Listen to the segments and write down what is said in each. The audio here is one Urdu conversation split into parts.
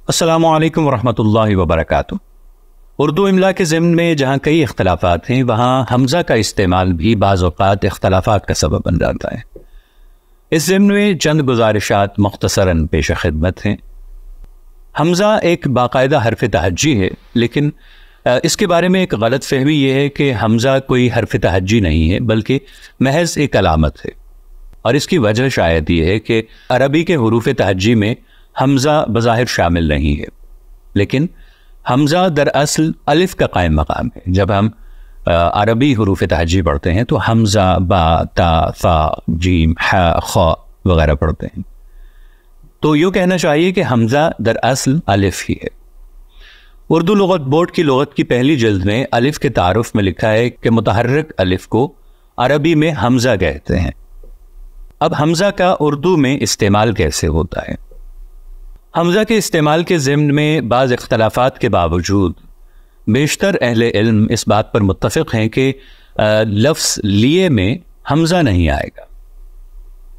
السلام علیکم ورحمۃ اللہ وبرکاتہ۔ اردو املا کے ضمن میں جہاں کئی اختلافات ہیں وہاں حمزہ کا استعمال بھی بعض اوقات اختلافات کا سبب بن جاتا ہے۔ اس ضمن میں چند گزارشات مختصراً پیش خدمت ہیں۔ حمزہ ایک باقاعدہ حرف تہجی ہے، لیکن اس کے بارے میں ایک غلط فہمی یہ ہے کہ حمزہ کوئی حرف تہجی نہیں ہے بلکہ محض ایک علامت ہے، اور اس کی وجہ شاید یہ ہے کہ عربی کے حروف تہجی میں حمزہ بظاہر شامل نہیں ہے، لیکن حمزہ دراصل الف کا قائم مقام ہے۔ جب ہم عربی حروف تہجی پڑھتے ہیں تو حمزہ، با، تا، ثا، جیم، ح، خ وغیرہ پڑھتے ہیں، تو یوں کہنا چاہیے کہ حمزہ دراصل الف ہی ہے۔ اردو لغت بورڈ کی لغت کی پہلی جلد میں الف کے تعارف میں لکھا ہے کہ متحرک الف کو عربی میں حمزہ کہتے ہیں۔ اب حمزہ کا اردو میں استعمال کیسے ہوتا ہے؟ حمزہ کے استعمال کے ضمن میں بعض اختلافات کے باوجود بیشتر اہل علم اس بات پر متفق ہیں کہ لفظ لیے میں حمزہ نہیں آئے گا،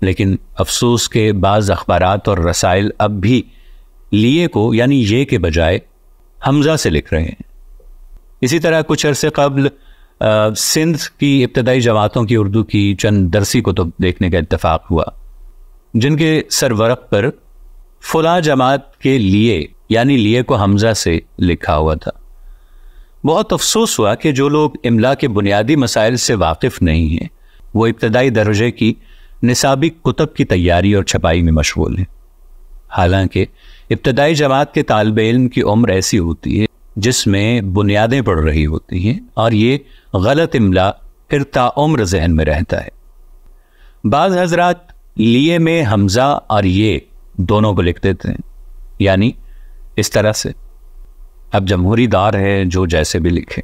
لیکن افسوس کہ بعض اخبارات اور رسائل اب بھی لیے کو یعنی یہ کے بجائے حمزہ سے لکھ رہے ہیں۔ اسی طرح کچھ عرصے قبل سندھ کی ابتدائی جماعتوں کی اردو کی چند درسی کتب دیکھنے کا اتفاق ہوا، جن کے سرورق پر فلاں جماعت کے لیے یعنی لیے کو حمزہ سے لکھا ہوا تھا۔ بہت افسوس ہوا کہ جو لوگ املا کے بنیادی مسائل سے واقف نہیں ہیں وہ ابتدائی درجے کی نصابی کتب کی تیاری اور چھپائی میں مشغول ہیں، حالانکہ ابتدائی جماعت کے طالب علم کی عمر ایسی ہوتی ہے جس میں بنیادیں پڑ رہی ہوتی ہیں، اور یہ غلط املا پھر تاعمر ذہن میں رہتا ہے۔ بعض حضرات لیے میں حمزہ اور یہ دونوں کو لکھ دیتے ہیں، یعنی اس طرح سے، اب جمہوری دور ہے جو جیسے بھی لکھے۔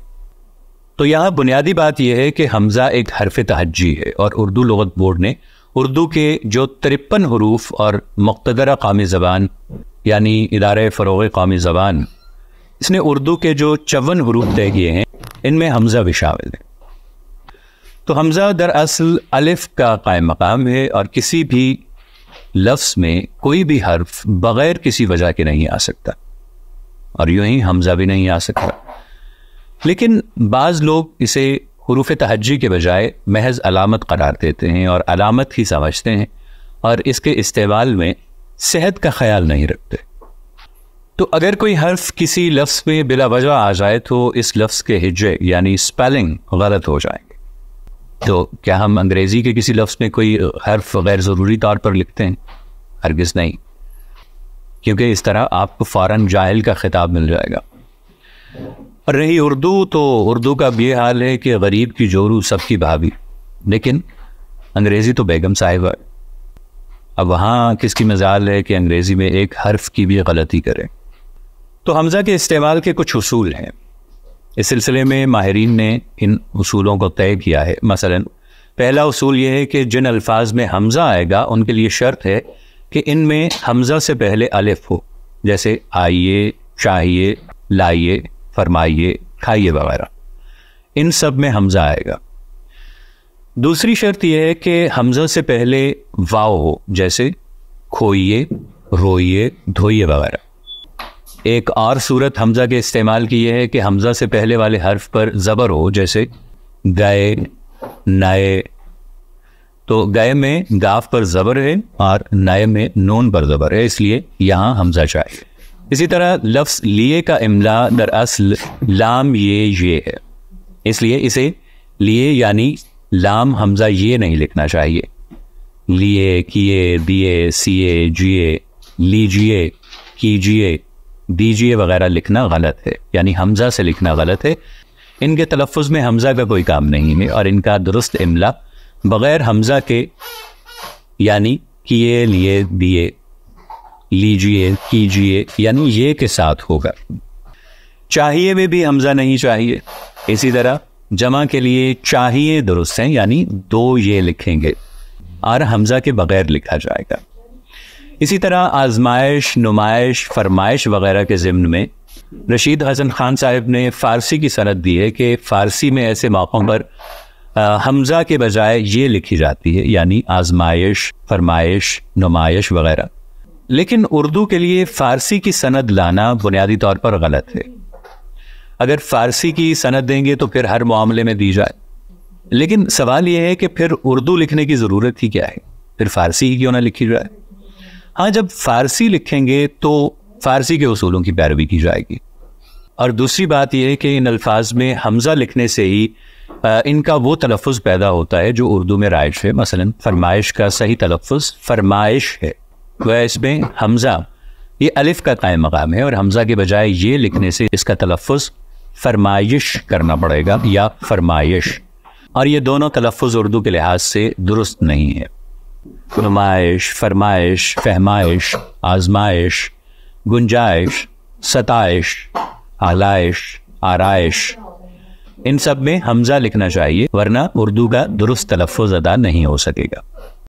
تو یہاں بنیادی بات یہ ہے کہ حمزہ ایک حرف تہجی ہے، اور اردو لغت بورڈ نے اردو کے جو 53 حروف اور مقتدرہ قومی زبان یعنی ادارہ فروغ قومی زبان، اس نے اردو کے جو 54 حروف طے کیے ہیں ان میں حمزہ بھی شامل ہے۔ تو حمزہ دراصل الف کا قائم مقام ہے، اور کسی بھی لفظ میں کوئی بھی حرف بغیر کسی وجہ کے نہیں آ سکتا، اور یوں ہی حمزہ بھی نہیں آ سکتا۔ لیکن بعض لوگ اسے حروف تہجی کے بجائے محض علامت قرار دیتے ہیں اور علامت ہی سمجھتے ہیں، اور اس کے استعمال میں صحت کا خیال نہیں رکھتے۔ تو اگر کوئی حرف کسی لفظ میں بلا وجہ آ جائے تو اس لفظ کے ہجے یعنی سپیلنگ غلط ہو جائیں گے۔ تو کیا ہم انگریزی کے کسی لفظ میں کوئی حرف غیر ضروری طور پر لکھتے ہیں؟ ہرگز نہیں، کیونکہ اس طرح آپ کو فوراً جاہل کا خطاب مل جائے گا۔ اور رہی اردو، تو اردو کا بھی یہ حال ہے کہ غریب کی جورو سب کی بھابھی، لیکن انگریزی تو بیگم صاحبہ۔ اب وہاں کس کی مجال ہے کہ انگریزی میں ایک حرف کی بھی غلطی کرے؟ تو حمزہ کے استعمال کے کچھ اصول ہیں، اس سلسلے میں ماہرین نے ان اصولوں کو طے کیا ہے۔ مثلا پہلا اصول یہ ہے کہ جن الفاظ میں حمزہ آئے گا ان کے لیے شرط ہے کہ ان میں حمزہ سے پہلے الف ہو، جیسے آئیے، چاہیے، لائیے، فرمائیے، کھائیے وغیرہ، ان سب میں حمزہ آئے گا۔ دوسری شرط یہ ہے کہ حمزہ سے پہلے واو ہو، جیسے کھوئیے، روئیے، دھوئیے وغیرہ۔ ایک اور صورت حمزہ کے استعمال کی یہ ہے کہ حمزہ سے پہلے والے حرف پر زبر ہو، جیسے گئے، نئے۔ تو گئے میں گاف پر زبر ہے اور نئے میں نون پر زبر ہے، اس لیے یہاں حمزہ چاہیے۔ اسی طرح لفظ لیے کا املا دراصل لام یہ ہے، اس لیے اسے لیے یعنی لام حمزہ یہ نہیں لکھنا چاہیے۔ لیے، کیے، دیے، سیے، جیے، لیجیے، کیجیے، دیجیے وغیرہ لکھنا غلط ہے، یعنی حمزہ سے لکھنا غلط ہے۔ ان کے تلفظ میں حمزہ کا کوئی کام نہیں ہے، اور ان کا درست املا بغیر حمزہ کے یعنی کیے، لیے، دیے، لیجیے، کیجیے یعنی یہ کے ساتھ ہوگا۔ چاہیے میں بھی حمزہ نہیں چاہیے۔ اسی طرح جمع کے لیے چاہیے درست ہیں، یعنی دو یہ لکھیں گے اور حمزہ کے بغیر لکھا جائے گا۔ اسی طرح آزمائش، نمائش، فرمائش وغیرہ کے ضمن میں رشید حسن خان صاحب نے فارسی کی سند دی ہے کہ فارسی میں ایسے موقعوں پر حمزہ کے بجائے یہ لکھی جاتی ہے، یعنی آزمائش، فرمائش، نمائش وغیرہ۔ لیکن اردو کے لیے فارسی کی سند لانا بنیادی طور پر غلط ہے. اگر فارسی کی سند دیں گے تو پھر ہر معاملے میں دی جائے, لیکن سوال یہ ہے کہ پھر اردو لکھنے کی ضرورت ہی کیا ہے, پھر فارسی ہی کیوں نہ لکھی جائے. ہاں, جب فارسی لکھیں گے تو فارسی کے اصولوں کی پیروی کی جائے گی. اور دوسری بات یہ ہے کہ ان الفاظ میں حمزہ لکھنے سے ہی ان کا وہ تلفظ پیدا ہوتا ہے جو اردو میں رائج ہے. مثلا فرمائش کا صحیح تلفظ فرمائش ہے, وہ اس میں حمزہ یہ الف کا قائم مقام ہے, اور حمزہ کے بجائے یہ لکھنے سے اس کا تلفظ فرمائش کرنا پڑے گا یا فرمائش, اور یہ دونوں تلفظ اردو کے لحاظ سے درست نہیں ہے. فرمائش, فرمائش, فہمائش, آزمائش, گنجائش, ستائش, آلائش, آرائش, ان سب میں حمزہ لکھنا چاہیے, ورنہ اردو کا درست تلفظ ادا نہیں ہو سکے گا.